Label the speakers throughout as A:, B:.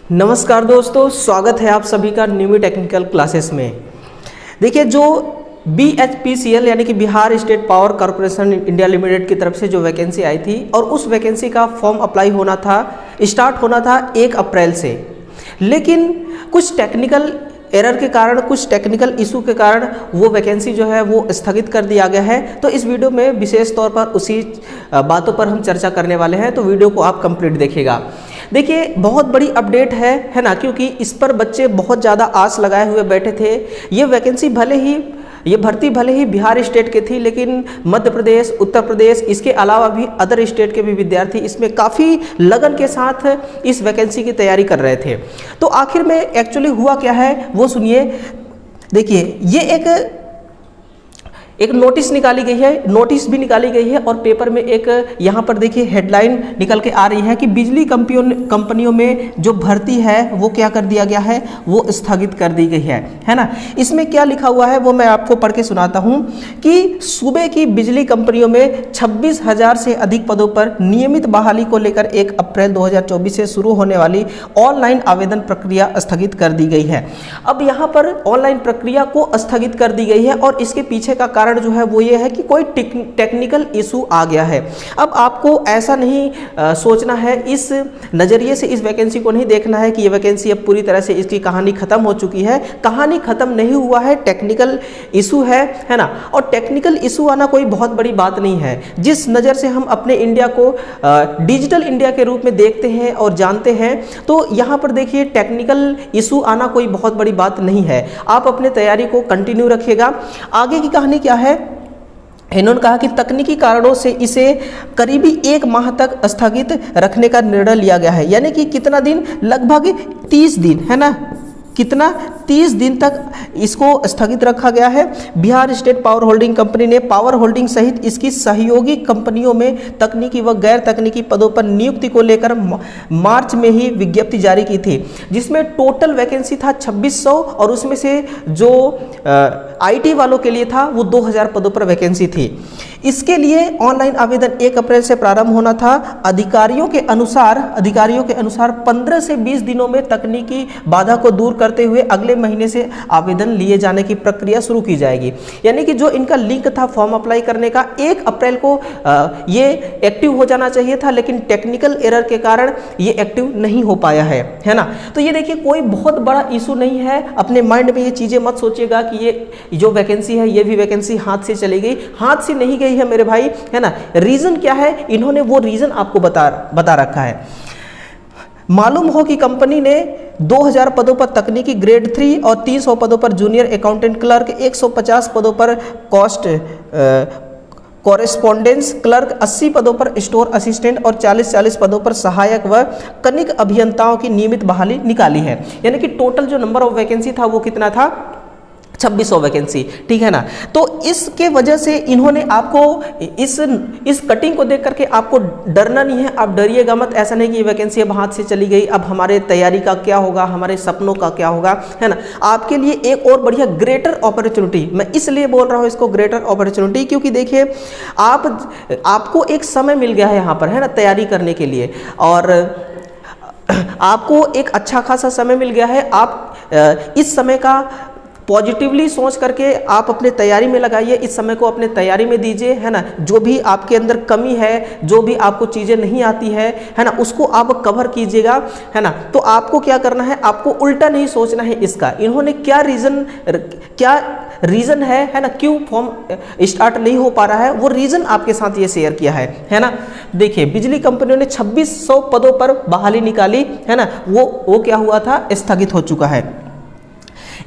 A: नमस्कार दोस्तों, स्वागत है आप सभी का न्यूमी टेक्निकल क्लासेस में। देखिए, जो BHPCL यानी कि Bihar state power corporation India limited की तरफ से जो वैकेंसी आई थी और उस वैकेंसी का फॉर्म अप्लाई होना था, स्टार्ट होना था 1 अप्रैल से, लेकिन कुछ टेक्निकल एरर के कारण, कुछ टेक्निकल इशू के कारण वो वैकेंसी जो है वो स्थगित कर दिया गया है। तो इस वीडियो में विशेष तौर पर उसी बातों पर हम चर्चा करने वाले हैं, तो वीडियो को आप कंप्लीट देखिएगा। देखिए, बहुत बड़ी अपडेट है ना, क्योंकि इस पर बच्चे बहुत ज़्यादा आस लगाए हुए बैठे थे। ये वैकेंसी ये भर्ती भले ही बिहार स्टेट के थी, लेकिन मध्य प्रदेश, उत्तर प्रदेश, इसके अलावा भी अदर स्टेट के भी विद्यार्थी इसमें काफ़ी लगन के साथ इस वैकेंसी की तैयारी कर रहे थे। तो आखिर में एक्चुअली हुआ क्या है वो सुनिए। देखिए, ये एक नोटिस निकाली गई है, नोटिस भी निकाली गई है और पेपर में एक यहाँ पर देखिए हेडलाइन निकल के आ रही है कि बिजली कंपनियों में जो भर्ती है वो क्या कर दिया गया है, वो स्थगित कर दी गई है ना। इसमें क्या लिखा हुआ है वो मैं आपको पढ़ के सुनाता हूँ कि सूबे की बिजली कंपनियों में 26,000 से अधिक पदों पर नियमित बहाली को लेकर 1 अप्रैल 2024 से शुरू होने वाली ऑनलाइन आवेदन प्रक्रिया स्थगित कर दी गई है। अब यहाँ पर ऑनलाइन प्रक्रिया को स्थगित कर दी गई है और इसके पीछे का कारण जो है वो ये है कि कोई टेक्निकल इशू आ गया है। अब आपको ऐसा नहीं सोचना है, इस नज़रिए से इस वैकेंसी को नहीं देखना है कि ये वैकेंसी अब पूरी तरह से इसकी कहानी खत्म हो चुकी है। कहानी खत्म नहीं हुआ है, टेक्निकल इशू है ना। और टेक्निकल इशू आना कोई बहुत बड़ी बात नहीं है। जिस नज़र से हम अपने इंडिया को डिजिटल इंडिया के रूप में देखते हैं और जानते हैं, तो यहाँ पर देखिए टेक्निकल इशू आना कोई बहुत बड़ी बात नहीं है। आप अपने तैयारी को कंटिन्यू रखिएगा। आगे की कहानी क्या है, इन्होंने कहा कि तकनीकी कारणों से इसे करीबी 1 माह तक स्थगित रखने का निर्णय लिया गया है। यानी कि कितना दिन, लगभग 30 दिन है ना, कितना 30 दिन तक इसको स्थगित रखा गया है। Bihar state power holding company ने पावर होल्डिंग सहित इसकी सहयोगी कंपनियों में तकनीकी व गैर तकनीकी पदों पर नियुक्ति को लेकर मार्च में ही विज्ञप्ति जारी की थी, जिसमें टोटल वैकेंसी था 2600 और उसमें से जो IT वालों के लिए था वो 2000 पदों पर वैकेंसी थी। इसके लिए ऑनलाइन आवेदन 1 अप्रैल से प्रारंभ होना था। अधिकारियों के अनुसार 15 से 20 दिनों में तकनीकी बाधा को दूर करते हुए अगले महीने से आवेदन लिए जाने की प्रक्रिया शुरू की जाएगी। यानी कि जो इनका लिंक था फॉर्म अप्लाई करने का, 1 अप्रैल को ये एक्टिव हो जाना चाहिए था, लेकिन टेक्निकल एरर के कारण ये एक्टिव नहीं हो पाया है ना। तो ये देखिए, कोई बहुत बड़ा इशू नहीं है। अपने माइंड में ये चीज़ें मत सोचिएगा कि ये जो वैकेंसी है ये भी वैकेंसी हाथ से चली गई। हाथ से नहीं गई है मेरे भाई, है ना। रीजन क्या है, इन्होंने वो रीजन आपको बता रखा है। मालूम हो कि कंपनी ने 2000 पदों पर तकनीकी ग्रेड 3 और 300 पदों पर जूनियर अकाउंटेंट क्लर्क, 150 पदों पर कॉस्ट कॉरेस्पॉन्डेंस क्लर्क, 80 पदों पर स्टोर असिस्टेंट और 40 पदों पर सहायक व कनिक अभियंताओं की नियमित बहाली निकाली है। यानी कि टोटल जो नंबर ऑफ वैकेंसी था वो कितना था, 2600 वैकेंसी, ठीक है ना। तो इसके वजह से इन्होंने आपको इस कटिंग को देख करके आपको डरना नहीं है। आप डरिएगा मत। ऐसा नहीं कि ये वैकेंसी अब हाथ से चली गई, अब हमारे तैयारी का क्या होगा, हमारे सपनों का क्या होगा, है ना। आपके लिए एक और बढ़िया ग्रेटर अपॉर्चुनिटी, मैं इसलिए बोल रहा हूँ इसको ग्रेटर अपॉर्चुनिटी, क्योंकि देखिए आपको एक समय मिल गया है यहाँ पर, है ना, तैयारी करने के लिए। और आपको एक अच्छा खासा समय मिल गया है। आप इस समय का पॉजिटिवली सोच करके आप अपने तैयारी में लगाइए, इस समय को अपने तैयारी में दीजिए, है ना। जो भी आपके अंदर कमी है, जो भी आपको चीज़ें नहीं आती है ना, उसको आप कवर कीजिएगा, है ना। तो आपको क्या करना है, आपको उल्टा नहीं सोचना है इसका। इन्होंने क्या रीज़न है ना, क्यों फॉर्म स्टार्ट नहीं हो पा रहा है, वो रीज़न आपके साथ ये शेयर किया है ना। देखिए, बिजली कंपनियों ने 2600 पदों पर बहाली निकाली, है ना, वो क्या हुआ था, स्थगित हो चुका है।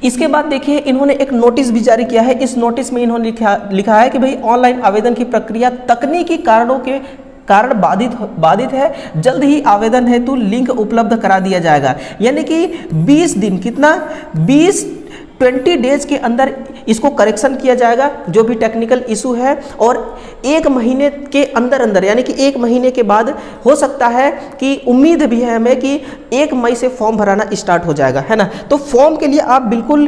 A: इसके बाद देखिए, इन्होंने एक नोटिस भी जारी किया है। इस नोटिस में इन्होंने लिखा है कि भाई ऑनलाइन आवेदन की प्रक्रिया तकनीकी कारणों के कारण बाधित है। जल्द ही आवेदन हेतु लिंक उपलब्ध करा दिया जाएगा। यानी कि 20 दिन, कितना, 20 डेज के अंदर इसको करेक्शन किया जाएगा, जो भी टेक्निकल इशू है। और 1 महीने के अंदर यानी कि 1 महीने के बाद हो सकता है कि, उम्मीद भी है हमें कि 1 मई से फॉर्म भराना स्टार्ट हो जाएगा, है ना। तो फॉर्म के लिए आप बिल्कुल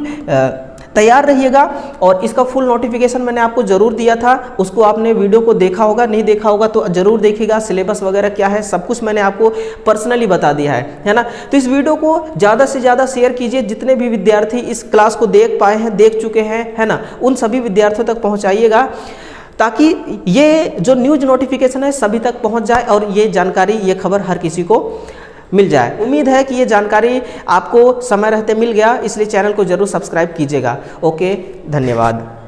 A: तैयार रहिएगा। और इसका फुल नोटिफिकेशन मैंने आपको जरूर दिया था, उसको आपने वीडियो को देखा होगा, नहीं देखा होगा तो जरूर देखिएगा। सिलेबस वगैरह क्या है सब कुछ मैंने आपको पर्सनली बता दिया है ना। तो इस वीडियो को ज़्यादा से ज़्यादा शेयर कीजिए, जितने भी विद्यार्थी इस क्लास को देख पाए हैं, देख चुके हैं, है ना, उन सभी विद्यार्थियों तक पहुँचाइएगा, ताकि ये जो न्यूज़ नोटिफिकेशन है सभी तक पहुँच जाए और ये जानकारी, ये खबर हर किसी को मिल जाए। उम्मीद है कि ये जानकारी आपको समय रहते मिल गया, इसलिए चैनल को जरूर सब्सक्राइब कीजिएगा। ओके, धन्यवाद।